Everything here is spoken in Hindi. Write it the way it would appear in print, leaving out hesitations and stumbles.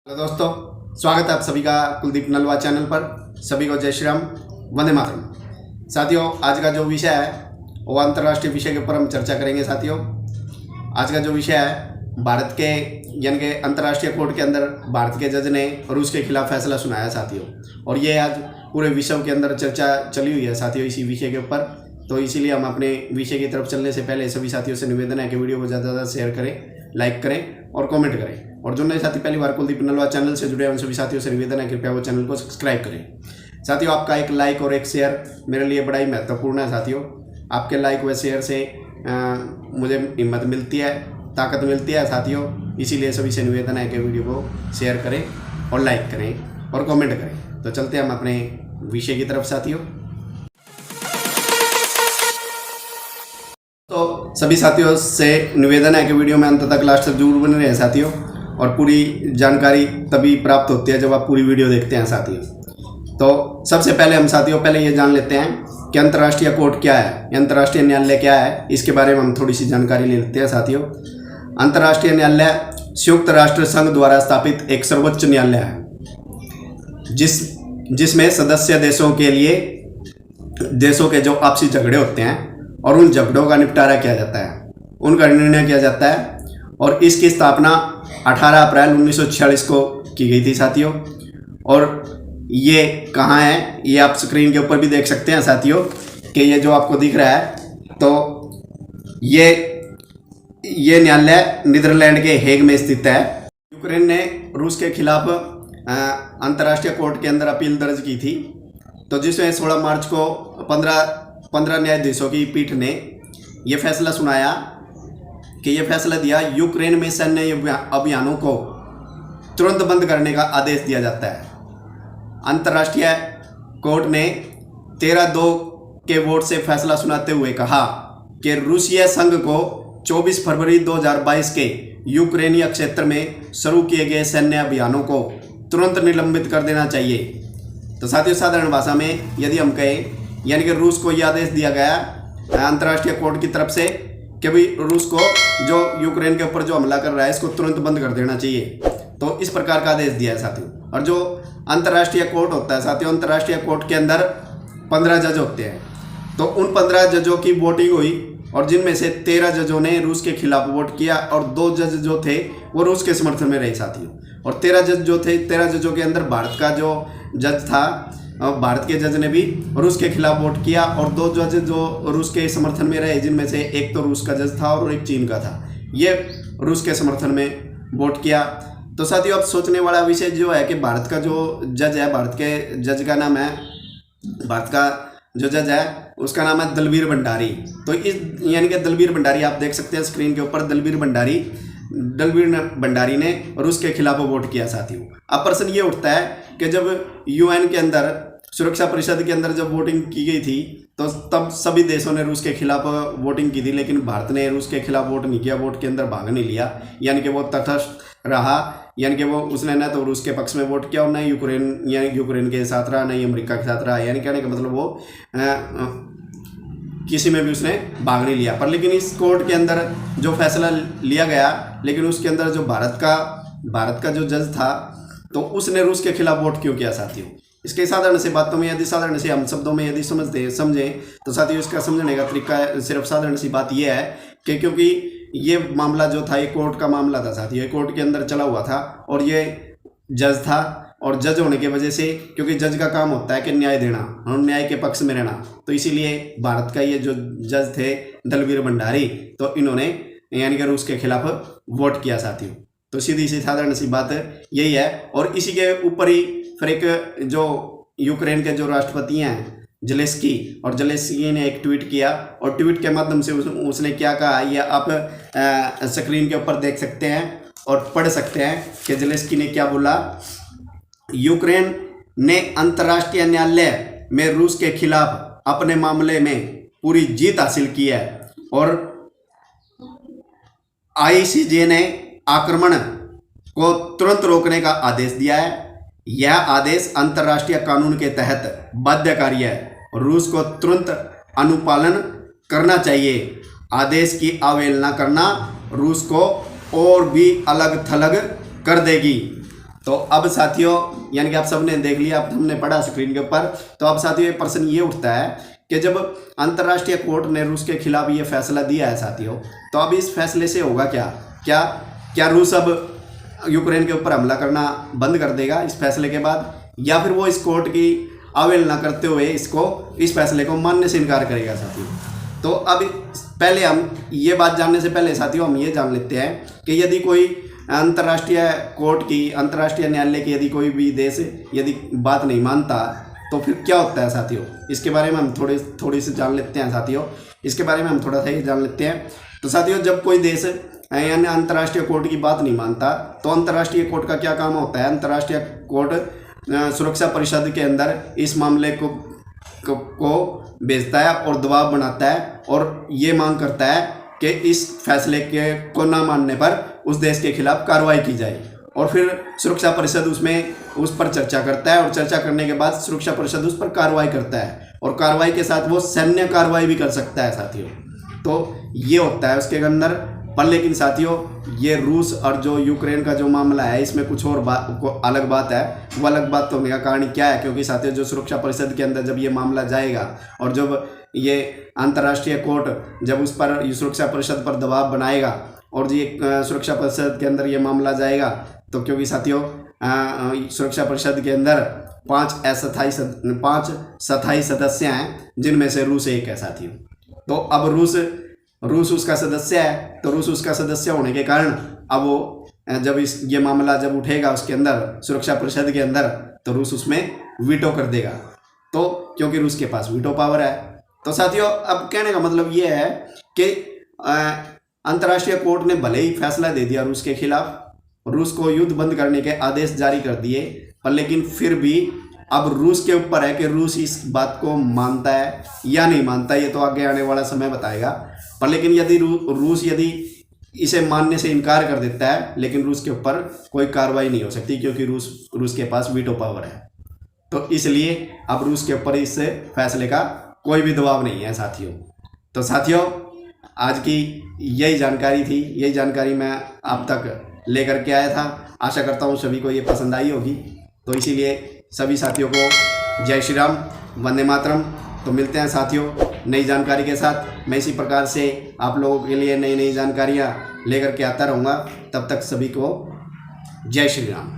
हेलो दोस्तों, स्वागत है आप सभी का कुलदीप नलवा चैनल पर। सभी को जय श्री राम, वंदे मातरम। साथियों, आज का जो विषय है वो अंतर्राष्ट्रीय विषय के ऊपर हम चर्चा करेंगे। साथियों, आज का जो विषय है भारत के यानी कि अंतर्राष्ट्रीय कोर्ट के अंदर भारत के जज ने रूस के खिलाफ फैसला सुनाया साथियों, और ये आज पूरे विश्व के अंदर चर्चा चली हुई है साथियों इसी विषय के ऊपर। तो इसीलिए हम अपने विषय की तरफ चलने से पहले सभी साथियों से निवेदन है कि वीडियो को ज़्यादा से ज़्यादा शेयर करें, लाइक करें और कमेंट करें। और जो नए साथी पहली बार कुलदीप नलवा चैनल से जुड़े हैं उन सभी साथियों से निवेदन है कृपया वो चैनल को सब्सक्राइब करें। साथियों, आपका एक लाइक और एक शेयर मेरे लिए बड़ा ही महत्वपूर्ण है। साथियों, आपके लाइक व शेयर से मुझे हिम्मत मिलती है, ताकत मिलती है साथियों। इसीलिए सभी से निवेदन है कि वीडियो को शेयर करें और लाइक करें और कमेंट करें। तो चलते हैं हम अपने विषय की तरफ साथियों। तो सभी साथियों से निवेदन है कि वीडियो में अंत तक लास्ट तक जरूर बने रहे साथियों, और पूरी जानकारी तभी प्राप्त होती है जब आप पूरी वीडियो देखते हैं साथियों। तो सबसे पहले हम साथियों पहले ये जान लेते हैं कि अंतर्राष्ट्रीय कोर्ट क्या है, अंतर्राष्ट्रीय न्यायालय क्या है। इसके बारे में हम थोड़ी सी जानकारी ले लेते हैं साथियों। अंतर्राष्ट्रीय न्यायालय संयुक्त राष्ट्र संघ द्वारा स्थापित एक सर्वोच्च न्यायालय है जिसमें सदस्य देशों के जो आपसी झगड़े होते हैं और उन झगड़ों का निपटारा किया जाता है, उनका निर्णय किया जाता है। और इसकी स्थापना 18 अप्रैल 1946 को की गई थी साथियों। और ये कहाँ है, ये आप स्क्रीन के ऊपर भी देख सकते हैं साथियों कि ये जो आपको दिख रहा है, तो ये न्यायालय नीदरलैंड के हेग में स्थित है। यूक्रेन ने रूस के खिलाफ अंतर्राष्ट्रीय कोर्ट के अंदर अपील दर्ज की थी, तो जिसमें 16 मार्च को 15 न्यायाधीशों की पीठ ने यह फैसला सुनाया कि यह फैसला दिया यूक्रेन में सैन्य अभियानों को तुरंत बंद करने का आदेश दिया जाता है। अंतर्राष्ट्रीय कोर्ट ने 13-2 के वोट से फैसला सुनाते हुए कहा कि रूसीय संघ को 24 फरवरी 2022 के यूक्रेनीय क्षेत्र में शुरू किए गए सैन्य अभियानों को तुरंत निलंबित कर देना चाहिए। तो साथियों, साधारण भाषा में यदि हम कहें, यानी कि रूस को यह आदेश दिया गया अंतर्राष्ट्रीय कोर्ट की तरफ से कि भाई रूस को जो यूक्रेन के ऊपर जो हमला कर रहा है इसको तुरंत बंद कर देना चाहिए। तो इस प्रकार का आदेश दिया है साथियों। और जो अंतर्राष्ट्रीय कोर्ट होता है साथियों, अंतर्राष्ट्रीय कोर्ट के अंदर 15 जज होते हैं। तो उन 15 जजों की वोटिंग हुई और जिनमें से 13 जजों ने रूस के खिलाफ वोट किया और 2 जज जो थे वो रूस के समर्थन में रहे साथियों। और 13 जज जो थे, 13 जजों के अंदर भारत का जो जज था, भारत के जज ने भी रूस के खिलाफ वोट किया और 2 जज जो रूस के समर्थन में रहे, जिनमें से एक तो रूस का जज था और एक चीन का था, ये रूस के समर्थन में वोट किया। तो साथियों, अब सोचने वाला विषय जो है कि भारत का जो जज है, भारत के जज का नाम है, भारत का जो जज है उसका नाम है दलवीर भंडारी। तो इस यानी कि दलवीर भंडारी आप देख सकते हैं स्क्रीन के ऊपर, दलवीर भंडारी ने रूस के खिलाफ वोट किया साथियों। अब प्रश्न ये उठता है कि जब यूएन के अंदर, सुरक्षा परिषद के अंदर जब वोटिंग की गई थी तो तब सभी देशों ने रूस के खिलाफ वोटिंग की थी, लेकिन भारत ने रूस के खिलाफ वोट नहीं किया, वोट के अंदर भाग नहीं लिया, यानी कि वो तटस्थ रहा। यानी कि वो उसने न तो रूस के पक्ष में वोट किया और न यूक्रेन के साथ रहा, न ही अमेरिका के साथ रहा। यानी कहने का मतलब वो किसी में भी उसने भाग नहीं लिया। पर लेकिन इस कोर्ट के अंदर जो फैसला लिया गया, लेकिन उसके अंदर जो भारत का जो जज था तो उसने रूस के खिलाफ वोट क्यों किया साथियों। इसके साधारण सी बातों में, यदि साधारण से हम शब्दों में यदि समझें तो साथियों इसका समझने का तरीका सिर्फ साधारण सी बात यह है कि क्योंकि ये मामला जो था ये कोर्ट का मामला था साथियों, ये कोर्ट के अंदर चला हुआ था और ये जज था। और जज होने की वजह से, क्योंकि जज का काम होता है कि न्याय देना और न्याय के पक्ष में रहना, तो इसीलिए भारत का ये जो जज थे दलवीर भंडारी, तो इन्होंने यानी कि रूस के खिलाफ वोट किया साथियों। तो सीधी सी साधारण सी बात यही है। और इसी के ऊपर ही फिर एक जो यूक्रेन के जो राष्ट्रपति हैं जेलेंस्की, और जेलेंस्की ने एक ट्वीट किया और ट्वीट के माध्यम से उसने क्या कहा ये आप स्क्रीन के ऊपर देख सकते हैं और पढ़ सकते हैं कि जेलेंस्की ने क्या बोला। यूक्रेन ने अंतर्राष्ट्रीय न्यायालय में रूस के खिलाफ अपने मामले में पूरी जीत हासिल की है और आईसीजे ने आक्रमण को तुरंत रोकने का आदेश दिया है। यह आदेश अंतर्राष्ट्रीय कानून के तहत बाध्यकारी है और रूस को तुरंत अनुपालन करना चाहिए। आदेश की अवहेलना करना रूस को और भी अलग थलग कर देगी। तो अब साथियों यानी कि आप सबने देख लिया, अब हमने पढ़ा स्क्रीन के ऊपर। तो अब साथियों ये प्रश्न ये उठता है कि जब अंतर्राष्ट्रीय कोर्ट ने रूस के खिलाफ ये फैसला दिया है साथियों, तो अब इस फैसले से होगा क्या? क्या क्या रूस अब यूक्रेन के ऊपर हमला करना बंद कर देगा इस फैसले के बाद, या फिर वो इस कोर्ट की अवहेलना करते हुए इस फैसले को मानने से इनकार करेगा साथियों? तो अब पहले हम ये बात जानने से पहले साथियों हम ये जान लेते हैं कि यदि कोई अंतर्राष्ट्रीय कोर्ट की, अंतर्राष्ट्रीय न्यायालय की यदि कोई भी देश यदि बात नहीं मानता तो फिर क्या होता है साथियों? इसके बारे में हम थोड़ी सी जान लेते हैं साथियों। इसके बारे में हम थोड़ा सा ही जान लेते हैं। तो साथियों जब कोई देश यानी अंतर्राष्ट्रीय कोर्ट की बात नहीं मानता तो अंतर्राष्ट्रीय कोर्ट का क्या काम होता है? अंतर्राष्ट्रीय कोर्ट सुरक्षा परिषद के अंदर इस मामले को भेजता है और दबाव बनाता है और ये मांग करता है कि इस फैसले को न मानने पर उस देश के खिलाफ कार्रवाई की जाए। और फिर सुरक्षा परिषद उस पर चर्चा करता है और चर्चा करने के बाद सुरक्षा परिषद उस पर कार्रवाई करता है और कार्रवाई के साथ वो सैन्य कार्रवाई भी कर सकता है साथियों। तो ये होता है उसके अंदर। पर लेकिन साथियों ये रूस और जो यूक्रेन का जो मामला है इसमें कुछ और अलग बात है। वो अलग बात तो होने का कारण क्या है? क्योंकि साथियों जो सुरक्षा परिषद के अंदर जब ये मामला जाएगा और जब ये अंतर्राष्ट्रीय कोर्ट जब उस पर सुरक्षा परिषद पर दबाव बनाएगा और ये सुरक्षा परिषद के अंदर ये मामला जाएगा, तो क्योंकि साथियों सुरक्षा परिषद के अंदर 5 स्थायी सदस्य हैं जिनमें से रूस एक है साथियों। तो अब रूस उसका सदस्य है, तो रूस उसका सदस्य होने के कारण अब वो जब ये मामला जब उठेगा उसके अंदर सुरक्षा परिषद के अंदर तो रूस उसमें वीटो कर देगा। तो क्योंकि रूस के पास वीटो पावर है। तो साथियों अब कहने का मतलब ये है कि अंतर्राष्ट्रीय कोर्ट ने भले ही फैसला दे दिया रूस के खिलाफ, रूस को युद्ध बंद करने के आदेश जारी कर दिए, पर लेकिन फिर भी अब रूस के ऊपर है कि रूस इस बात को मानता है या नहीं मानता, ये तो आगे आने वाला समय बताएगा। पर लेकिन यदि रूस यदि इसे मानने से इनकार कर देता है, लेकिन रूस के ऊपर कोई कार्रवाई नहीं हो सकती क्योंकि रूस के पास वीटो पावर है। तो इसलिए अब रूस के ऊपर इस फैसले का कोई भी दबाव नहीं है साथियों। तो साथियों आज की यही जानकारी थी, यही जानकारी मैं आप तक लेकर के आया था। आशा करता हूँ सभी को ये पसंद आई होगी। तो इसीलिए सभी साथियों को जय श्री राम, वंदे मातरम। तो मिलते हैं साथियों नई जानकारी के साथ। मैं इसी प्रकार से आप लोगों के लिए नई जानकारियाँ लेकर के आता रहूँगा। तब तक सभी को जय श्री राम।